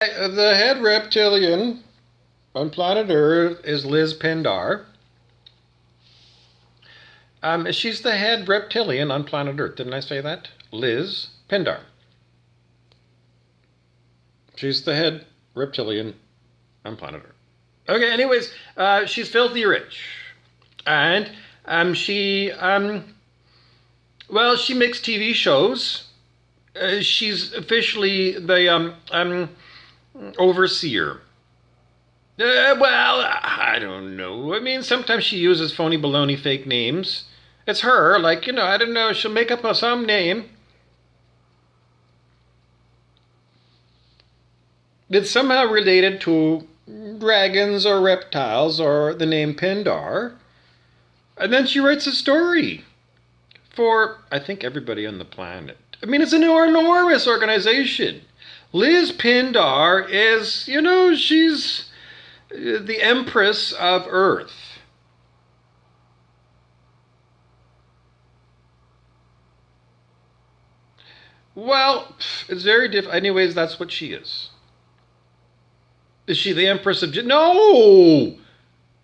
The head reptilian on planet Earth is raPINDAr. She's the head reptilian on planet Earth. Didn't I say that? raPINDAr. She's the head reptilian on planet Earth. Okay, anyways, she's filthy rich. And she makes TV shows. She's officially the overseer. I don't know. I mean, sometimes she uses phony baloney fake names. It's her, I don't know, she'll make up some name. It's somehow related to dragons or reptiles or the name Pindar. And then she writes a story for, I think, everybody on the planet. I mean, it's an enormous organization. raPINDAr is, she's the Empress of Earth. Well, it's very different. Anyways, that's what she is. Is she the Empress of... No!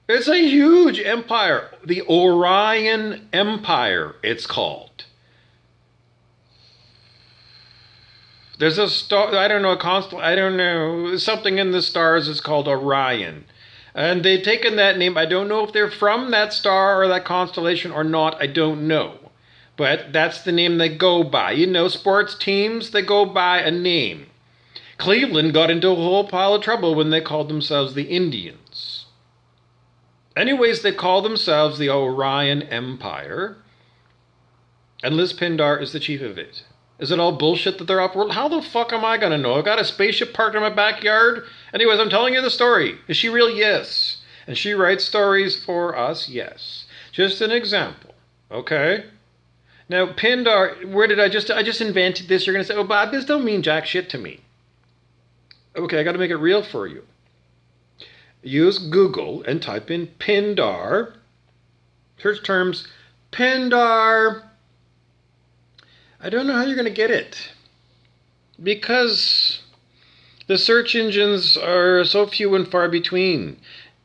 It's a huge empire. The Orion Empire, it's called. There's a star, I don't know, something in the stars is called Orion. And they've taken that name. I don't know if they're from that star or that constellation or not. I don't know. But that's the name they go by. Sports teams, they go by a name. Cleveland got into a whole pile of trouble when they called themselves the Indians. Anyways, they call themselves the Orion Empire. And raPINDAr is the chief of it. Is it all bullshit that they're off-world? How the fuck am I gonna know? I've got a spaceship parked in my backyard. Anyways, I'm telling you the story. Is she real? Yes. And she writes stories for us? Yes. Just an example. Okay? Now, Pindar, where did I just invented this? You're gonna say, oh, Bob, this don't mean jack shit to me. Okay, I gotta make it real for you. Use Google and type in Pindar. Search terms, Pindar. I don't know how you're going to get it. Because the search engines are so few and far between.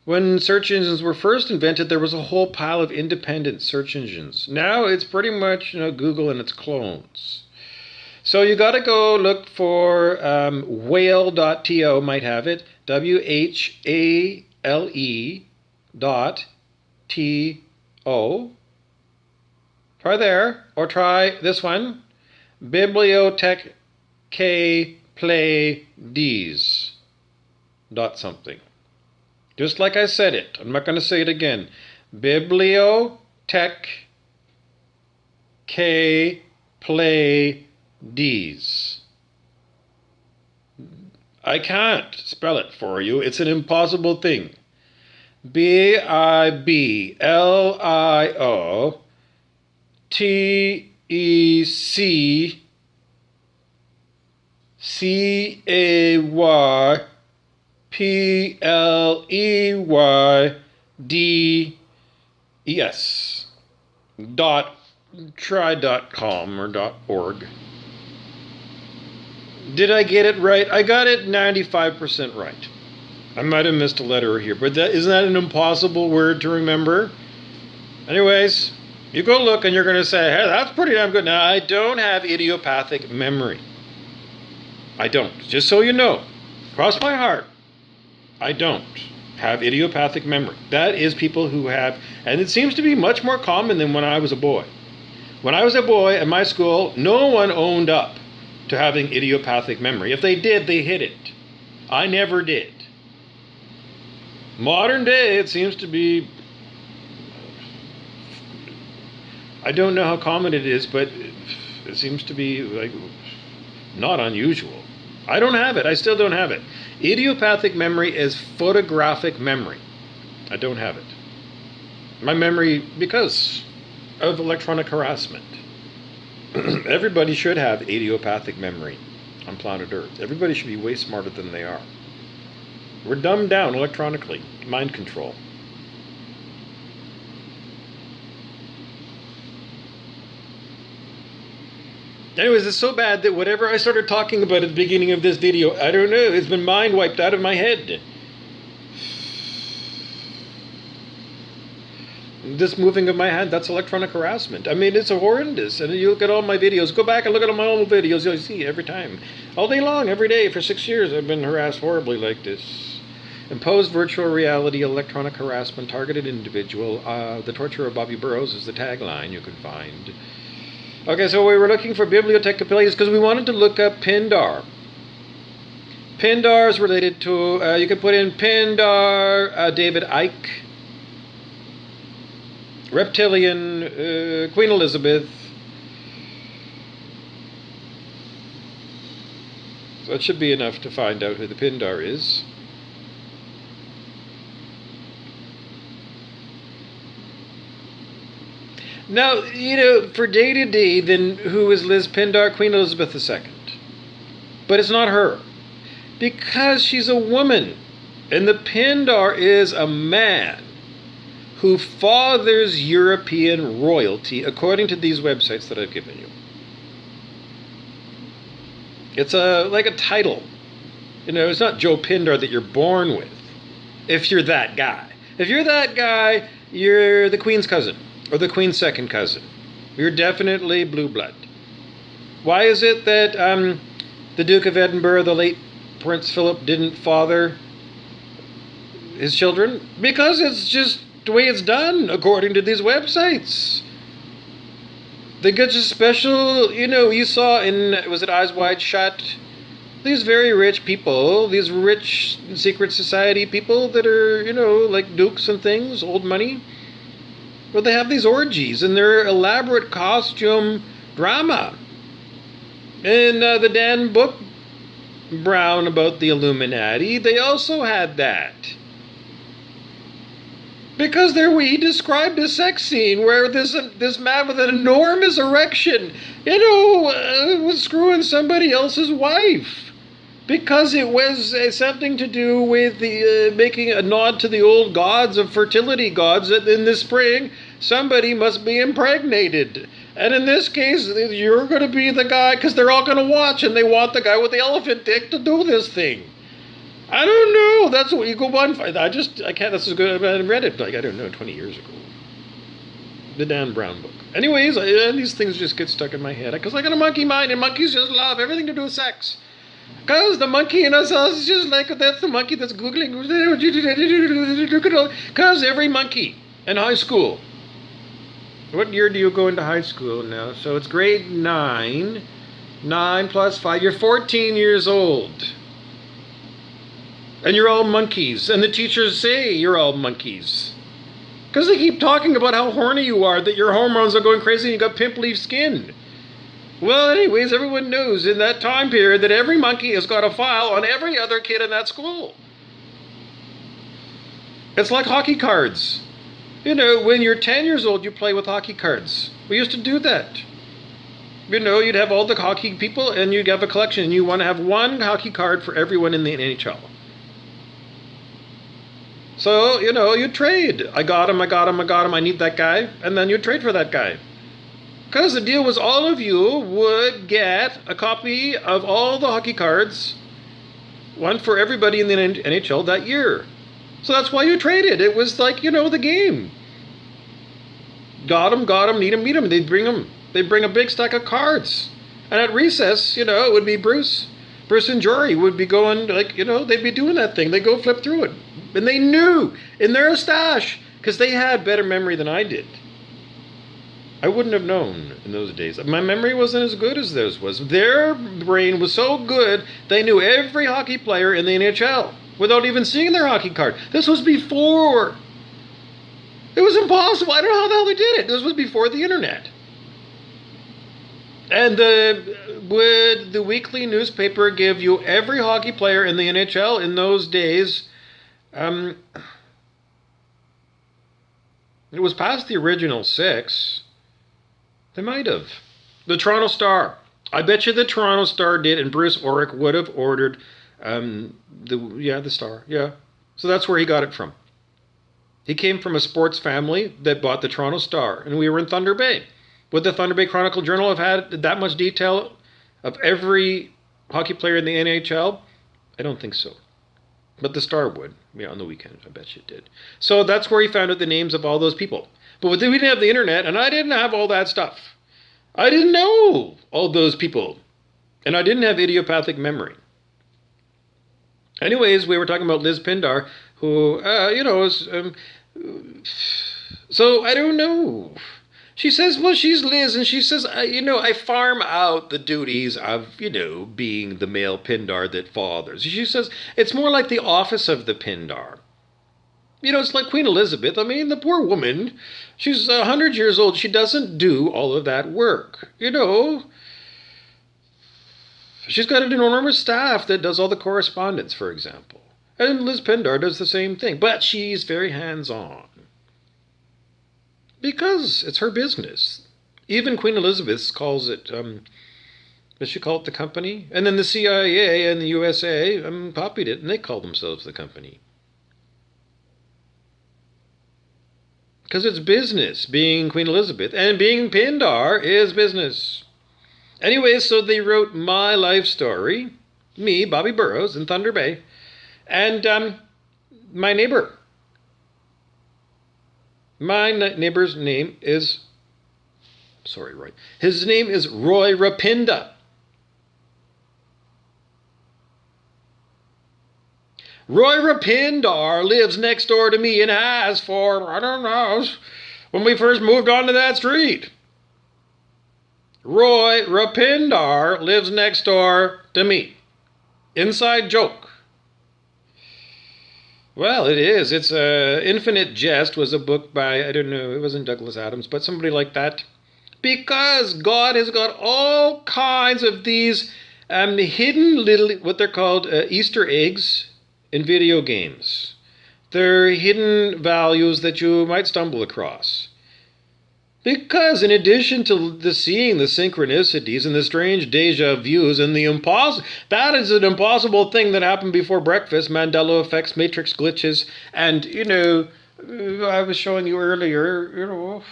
When search engines were first invented, there was a whole pile of independent search engines. Now it's pretty much Google and its clones. So you got to go look for whale.to, might have it, WHALE.TO. Try there, or try this one, Bibliothèque Pleiades. Dot something. Just like I said it. I'm not going to say it again. Bibliothèque Pleiades. I can't spell it for you. It's an impossible thing. BIBLECAYPLEYDES .try.com or .org. Did I get it right? I got it 95% right. I might have missed a letter here, but isn't that an impossible word to remember? Anyways, you go look and you're going to say, hey, that's pretty damn good. Now, I don't have idiopathic memory. I don't. Just so you know. Cross my heart. I don't have idiopathic memory. That is people who have, and it seems to be much more common than when I was a boy. When I was a boy at my school, no one owned up to having idiopathic memory. If they did, they hid it. I never did. Modern day, it seems to be, I don't know how common it is, but it seems to be not unusual. I don't have it. I still don't have it. Idiopathic memory is photographic memory. I don't have it. My memory, because of electronic harassment. Everybody should have idiopathic memory on planet Earth. Everybody should be way smarter than they are. We're dumbed down electronically. Mind control. Anyways, it's so bad that whatever I started talking about at the beginning of this video, I don't know, it's been mind wiped out of my head. This moving of my hand, that's electronic harassment. I mean, it's horrendous. And you look at all my videos, go back and look at all my old videos, you'll see every time. All day long, every day, for 6 years, I've been harassed horribly like this. Imposed virtual reality, electronic harassment, targeted individual. The torture of Bobby Burrows is the tagline you can find. Okay, so we were looking for bibliothecophiles because we wanted to look up PINDAR. PINDAR is related to, you can put in PINDAR, David Icke, Reptilian, Queen Elizabeth. So it should be enough to find out who the PINDAR is. Now, you know, for day to day, then who is Liz PINDAR? Queen Elizabeth II. But it's not her. Because she's a woman. And the PINDAR is a man who fathers European royalty, according to these websites that I've given you. It's like a title. You know, it's not Joe PINDAR that you're born with, if you're that guy. If you're that guy, you're the Queen's cousin, or the Queen's second cousin. You're definitely blue blood. Why is it that the Duke of Edinburgh, the late Prince Philip, didn't father his children? Because it's just the way it's done, according to these websites. They get a special, you know, you saw in, was it Eyes Wide Shut? These very rich people, these rich secret society people that are, you know, like dukes and things, old money. Well, they have these orgies and their elaborate costume drama. And the Dan book Brown about the Illuminati, they also had that. Because there he described a sex scene where this man with an enormous erection, you know, was screwing somebody else's wife. Because it was something to do with the making a nod to the old gods of fertility gods that in the spring somebody must be impregnated. And in this case, you're going to be the guy, because they're all going to watch and they want the guy with the elephant dick to do this thing. I don't know. That's what you go on. I can't. This is good. I read it like, I don't know, 20 years ago. The Dan Brown book. Anyways, these things just get stuck in my head because I got a monkey mind, and monkeys just love everything to do with sex. Because the monkey in us is just like, that's the monkey that's Googling. Because every monkey in high school. What year do you go into high school now? So it's grade 9. 9 plus 5. You're 14 years old. And you're all monkeys. And the teachers say you're all monkeys. Because they keep talking about how horny you are, that your hormones are going crazy and you got pimp leaf skin. Well, anyways, everyone knows in that time period that every monkey has got a file on every other kid in that school. It's like hockey cards. You know, when you're 10 years old, you play with hockey cards. We used to do that. You know, you'd have all the hockey people and you'd have a collection and you want to have one hockey card for everyone in the NHL. So, you know, you trade. I got him, I need that guy. And then you trade for that guy. Because the deal was all of you would get a copy of all the hockey cards, one for everybody in the NHL that year. So that's why you traded. It was like, you know, the game. Got him, need him, meet him. They'd bring a big stack of cards. And at recess, you know, it would be Bruce and Jory would be going, like, you know, they'd be doing that thing. They'd go flip through it. And they knew in their stash, because they had better memory than I did. I wouldn't have known in those days. My memory wasn't as good as theirs was. Their brain was so good, they knew every hockey player in the NHL without even seeing their hockey card. This was before. It was impossible. I don't know how the hell they did it. This was before the internet. And would the weekly newspaper give you every hockey player in the NHL in those days? It was past the original 6. They might have. The Toronto Star. I bet you the Toronto Star did, and Bruce Orick would have ordered the Star. Yeah. So that's where he got it from. He came from a sports family that bought the Toronto Star, and we were in Thunder Bay. Would the Thunder Bay Chronicle Journal have had that much detail of every hockey player in the NHL? I don't think so. But the Star would. Yeah, on the weekend, I bet you it did. So that's where he found out the names of all those people. But we didn't have the internet, and I didn't have all that stuff. I didn't know all those people. And I didn't have idiopathic memory. Anyways, we were talking about Liz Pindar, who, is... so, I don't know. She says, well, she's Liz, and she says, I farm out the duties of, being the male Pindar that fathers. She says, it's more like the office of the Pindar. It's like Queen Elizabeth. I mean, the poor woman, she's 100 years old. She doesn't do all of that work. She's got an enormous staff that does all the correspondence, for example. And Liz Pindar does the same thing. But she's very hands-on. Because it's her business. Even Queen Elizabeth calls it, does she call it the company? And then the CIA and the USA copied it, and they call themselves the company. Because it's business, being Queen Elizabeth. And being Pindar is business. Anyway, so they wrote my life story, me, Bobby Burrows, in Thunder Bay, and my neighbor. My neighbor's name is, Roy. His name is Roy raPINDAr. Roy raPINDAr lives next door to me and has for, I don't know, when we first moved onto that street. Roy raPINDAr lives next door to me. Inside joke. Well, it is. It's Infinite Jest was a book by, I don't know, it wasn't Douglas Adams, but somebody like that. Because God has got all kinds of these hidden little, what they're called Easter eggs in video games. They're hidden values that you might stumble across. Because in addition to seeing the synchronicities and the strange deja vus and that is an impossible thing that happened before breakfast, Mandela effects, matrix glitches, and, I was showing you earlier,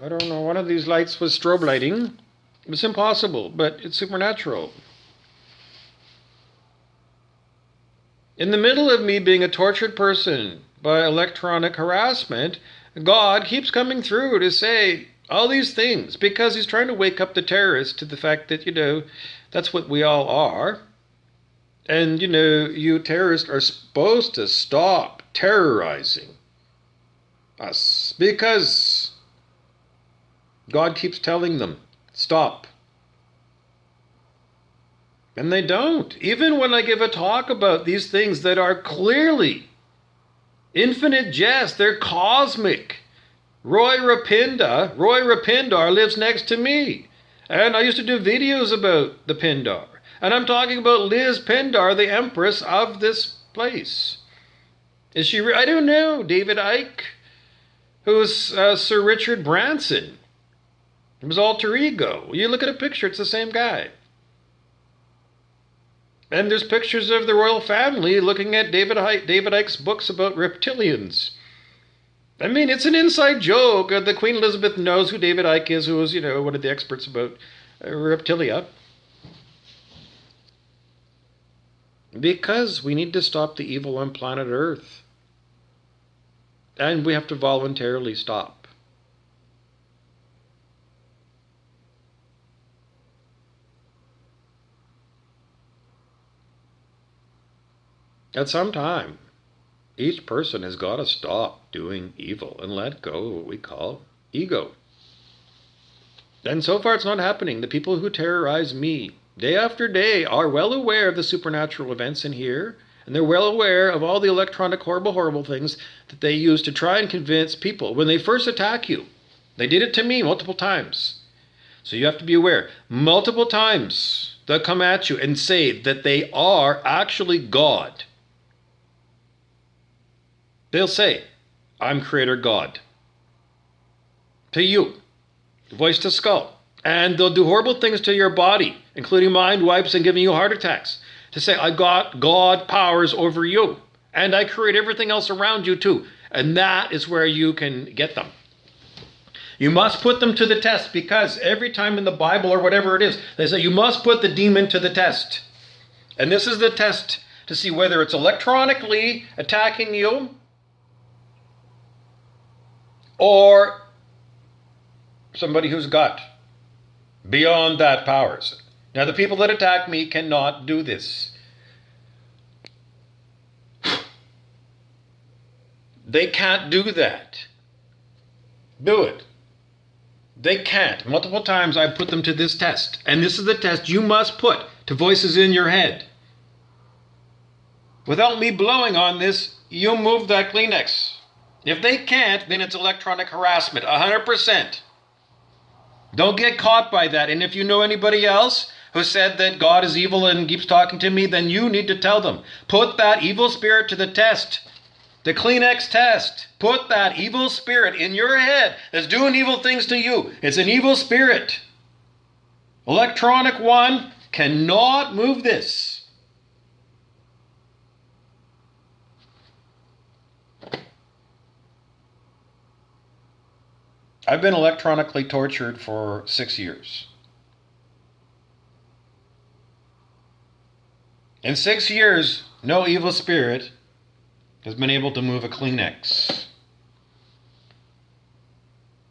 I don't know, one of these lights was strobe lighting. It's impossible, but it's supernatural. In the middle of me being a tortured person by electronic harassment, God keeps coming through to say all these things because he's trying to wake up the terrorists to the fact that, that's what we all are. And, you terrorists are supposed to stop terrorizing us because God keeps telling them, stop. And they don't. Even when I give a talk about these things that are clearly infinite jest, they're cosmic. Roy raPINDAr lives next to me. And I used to do videos about the Pindar. And I'm talking about Liz Pindar, the Empress of this place. Is she, I don't know, David Icke, who's Sir Richard Branson. It was alter ego. You look at a picture, it's the same guy. And there's pictures of the royal family looking at David Icke's books about reptilians. I mean, it's an inside joke. The Queen Elizabeth knows who David Icke is, who was, one of the experts about reptilia. Because we need to stop the evil on planet Earth. And we have to voluntarily stop. At some time, each person has got to stop doing evil and let go of what we call ego. And so far it's not happening. The people who terrorize me day after day are well aware of the supernatural events in here, and they're well aware of all the electronic horrible things that they use to try and convince people. When they first attack you, they did it to me multiple times. So you have to be aware. Multiple times they'll come at you and say that they are actually God. They'll say, I'm Creator God. To you, voice to skull. And they'll do horrible things to your body, including mind wipes and giving you heart attacks. To say, I got God powers over you. And I create everything else around you too. And that is where you can get them. You must put them to the test, because every time in the Bible or whatever it is, they say you must put the demon to the test. And this is the test to see whether it's electronically attacking you or somebody who's got beyond that powers. Now, the people that attack me cannot do this. They can't do that. Do it. They can't. Multiple times I've put them to this test. And this is the test you must put to voices in your head. Without me blowing on this, you move that Kleenex. If they can't, then it's electronic harassment, 100%. Don't get caught by that. And if you know anybody else who said that God is evil and keeps talking to me, then you need to tell them. Put that evil spirit to the test. The Kleenex test. Put that evil spirit in your head that's doing evil things to you. It's an evil spirit. Electronic one cannot move this. I've been electronically tortured for 6 years. In 6 years, no evil spirit has been able to move a Kleenex.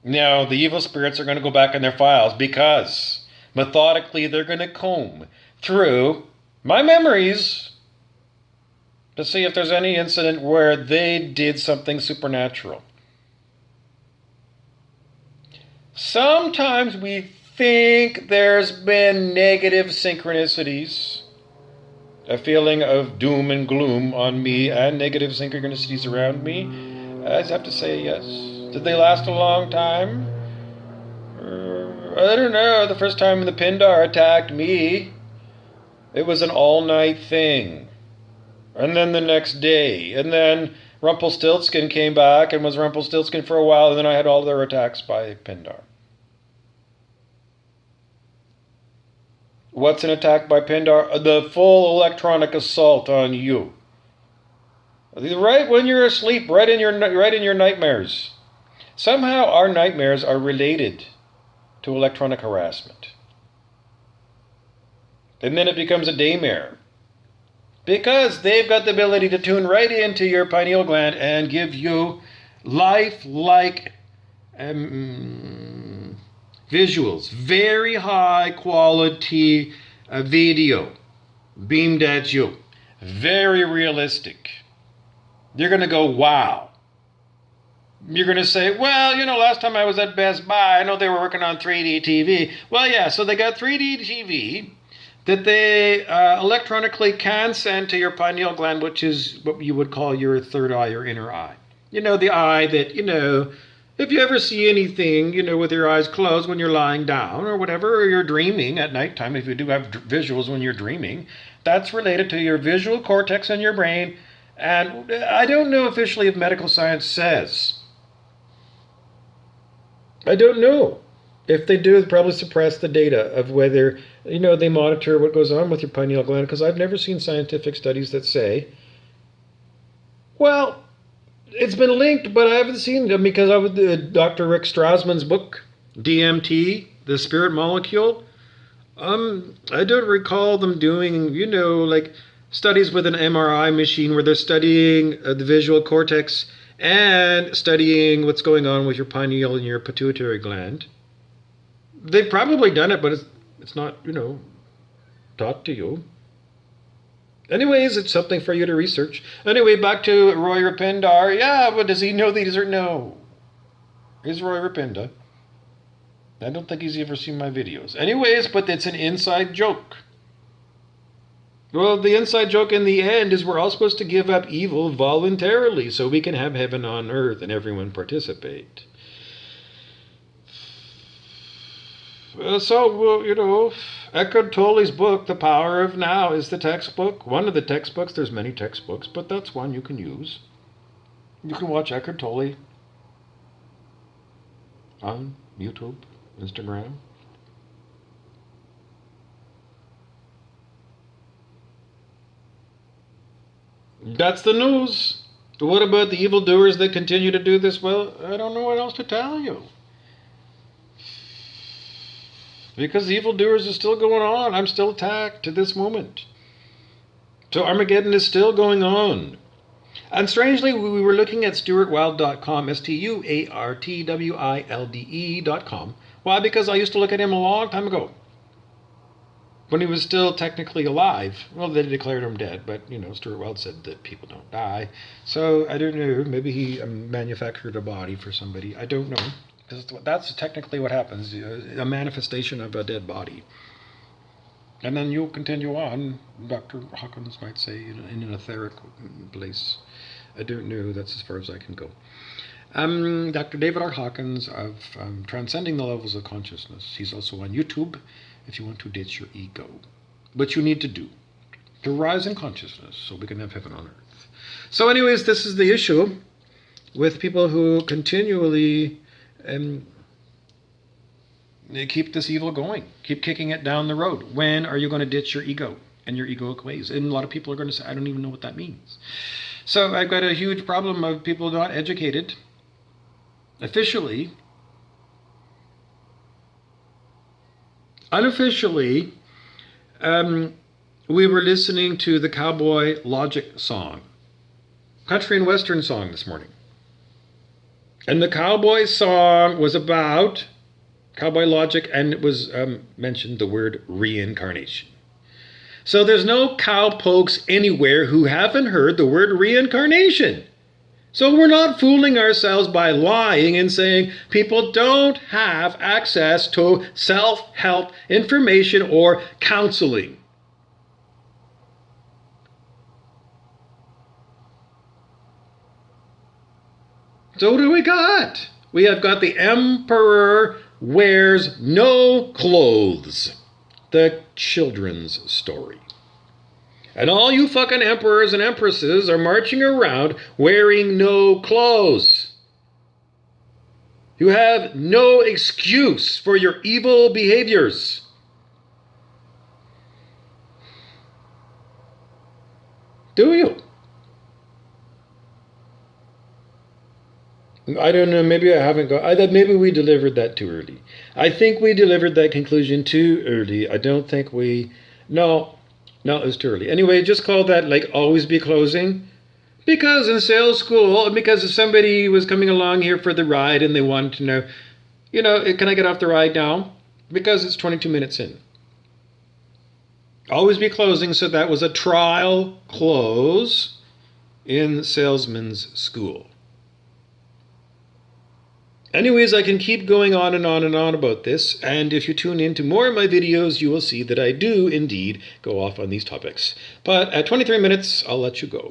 Now, the evil spirits are going to go back in their files because methodically they're going to comb through my memories to see if there's any incident where they did something supernatural. Sometimes we think there's been negative synchronicities, a feeling of doom and gloom on me and negative synchronicities around me. I just have to say yes. Did they last a long time? I don't know. The first time the Pindar attacked me, it was an all-night thing. And then the next day. And then Rumpelstiltskin came back and was Rumpelstiltskin for a while, and then I had all their attacks by Pindar. What's an attack by Pindar? The full electronic assault on you. Right when you're asleep, right in your nightmares. Somehow our nightmares are related to electronic harassment. And then it becomes a daymare. Because they've got the ability to tune right into your pineal gland and give you lifelike visuals. Very high quality video beamed at you. Very realistic. You're going to go, wow. You're going to say, well, last time I was at Best Buy, I know they were working on 3D TV. Well, yeah, so they got 3D TV that they electronically can send to your pineal gland, which is what you would call your third eye or inner eye. The eye that, if you ever see anything, with your eyes closed when you're lying down or whatever, or you're dreaming at nighttime, if you do have visuals when you're dreaming, that's related to your visual cortex in your brain. And I don't know officially if medical science says. I don't know. If they do, they probably suppress the data of whether, they monitor what goes on with your pineal gland, because I've never seen scientific studies that say, well, it's been linked, but I haven't seen them because I was Dr. Rick Strassman's book, DMT, the spirit molecule. I don't recall them doing, like studies with an MRI machine where they're studying the visual cortex and studying what's going on with your pineal and your pituitary gland. They've probably done it, but it's not, taught to you. Anyways, it's something for you to research. Anyway, back to Roy raPINDar. Yeah, but does he know these or no? Here's Roy raPINDar. I don't think he's ever seen my videos. Anyways, but it's an inside joke. Well, the inside joke in the end is we're all supposed to give up evil voluntarily so we can have heaven on earth and everyone participate. So, Eckhart Tolle's book, The Power of Now, is the textbook. One of the textbooks. There's many textbooks, but that's one you can use. You can watch Eckhart Tolle on YouTube, Instagram. That's the news. What about the evildoers that continue to do this? Well, I don't know what else to tell you. Because the evildoers is still going on. I'm still attacked to this moment. So Armageddon is still going on. And strangely, we were looking at stuartwilde.com, STUARTWILDE.com. Why? Because I used to look at him a long time ago, when he was still technically alive. Well, they declared him dead, but, Stuart Wilde said that people don't die. So, I don't know, maybe he manufactured a body for somebody. I don't know. Because that's technically what happens, a manifestation of a dead body. And then you'll continue on, Dr. Hawkins might say, in an etheric place. I don't know, that's as far as I can go. Dr. David R. Hawkins of Transcending the Levels of Consciousness. He's also on YouTube if you want to ditch your ego. But you need to rise in consciousness so we can have heaven on earth. So anyways, this is the issue with people who continually they keep this evil going, keep kicking it down the road. When are you going to ditch your ego and your egoic ways? And a lot of people are going to say, I don't even know what that means. So I've got a huge problem of people not educated officially. Unofficially, we were listening to the Cowboy Logic song, country and western song this morning. And the Cowboy song was about Cowboy Logic, and it was mentioned the word reincarnation. So there's no cowpokes anywhere who haven't heard the word reincarnation. So we're not fooling ourselves by lying and saying people don't have access to self-help information or counseling. So what do we got? We have got the Emperor Wears No Clothes, the children's story. And all you fucking emperors and empresses are marching around wearing no clothes. You have no excuse for your evil behaviors. Do you? I don't know, maybe I haven't got... I thought maybe we delivered that too early. I think we delivered that conclusion too early. I don't think we... No, it was too early. Anyway, just call that like always be closing. Because in sales school, because if somebody was coming along here for the ride and they wanted to know, can I get off the ride now? Because it's 22 minutes in. Always be closing, so that was a trial close in salesman's school. Anyways, I can keep going on and on and on about this, and if you tune in to more of my videos, you will see that I do indeed go off on these topics. But at 23 minutes, I'll let you go.